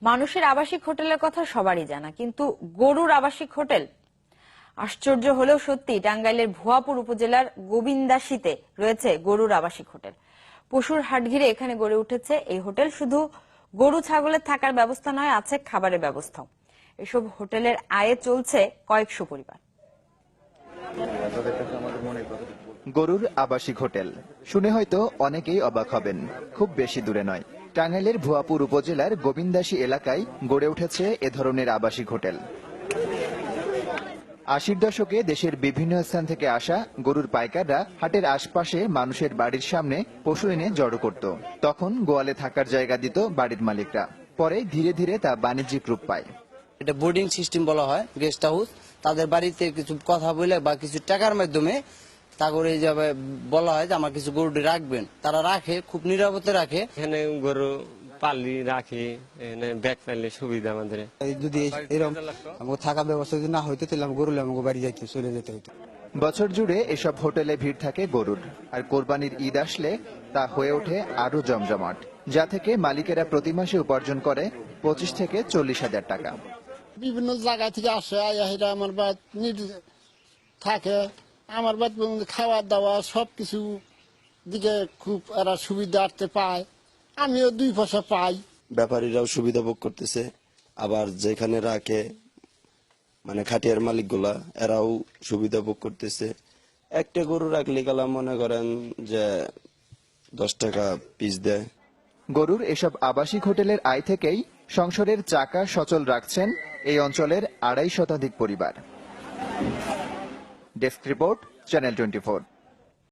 মানুষের আবাসিক হোটেলের কথা সবারই জানা, কিন্তু গরুর আবাসিক হোটেল? আশ্চর্য হলেও সত্যি, টাঙ্গাইলের ভুয়াপুর উপজেলার গোবিন্দাসীতে রয়েছে গরুর আবাসিক হোটেল। পশুর হাট ঘিরে এখানে গড়ে উঠেছে এই হোটেল। শুধু গরু ছাগলের থাকার ব্যবস্থা নয়, আছে খাবারের ব্যবস্থাও। এসব হোটেলের আয়ে চলছে কয়েকশো পরিবার। গরুর আবাসিক হোটেল শুনে হয়তো অনেকেই অবাক হবেন। খুব বেশি দূরে নয়, টাঙ্গাইলের ভুয়াপুর উপজেলার গোবিন্দাসী এলাকায় গড়ে উঠেছে এ ধরনের আবাসিক হোটেল। ৮০ দশকে দেশের বিভিন্ন স্থান থেকে আসা গরুর পাইকাররা হাটের আশপাশে মানুষের বাড়ির সামনে পশু এনে জড়ো করত। তখন গোয়ালে থাকার জায়গা দিত বাড়ির মালিকরা। পরে ধীরে ধীরে তা বাণিজ্যিক রূপ পায়। এটা বোর্ডিং সিস্টেম বলা হয়, গেস্ট হাউস। তাদের বাড়িতে কিছু কথা বলে বা কিছু টাকার মাধ্যমে তা করে যাবে বলা হয় যে আমার কিছু গরু রাখবেন, তারা রাখে, খুব নিরাপদে রাখে। এখানে গরু পালি রাখি, ব্যাগ পাইলে সুবিধা আমাদের। যদি এরকম আমাকে থাকা ব্যবস্থা যদি না হইতো তাহলে গরু আমাকে বাড়ি যাইতে চলে যেতে হইতো। বছর জুড়ে এসব হোটেলে ভিড় থাকে গরুর, আর কোরবানির ঈদ আসলে তা হয়ে ওঠে আরো জমজমাট, যা থেকে মালিকেরা প্রতি মাসে উপার্জন করে 25 থেকে 40 হাজার টাকা। বিভিন্ন জায়গা থেকে আসে, এরা আমার বাদ থাকে। আমার বাদ খাওয়া দাওয়া সবকিছু দিকে খুব এরা সুবিধার্থে পায়, আমিও 2 পয়সা পাই। ব্যাপারীরাও সুবিধা ভোগ করতেছে, আবার যেখানে রাখে মানে খাটিয়ার মালিকগুলা এরাও সুবিধা ভোগ করতেছে। একটা গরু রাখলে গেলা মনে করেন যে 10 টাকা পিস দেয়। গরুর এসব আবাসিক হোটেলের আয় থেকেই সংসারের চাকা সচল রাখছেন এই অঞ্চলের 2.5 শতাধিক পরিবার। Desk report, channel 24।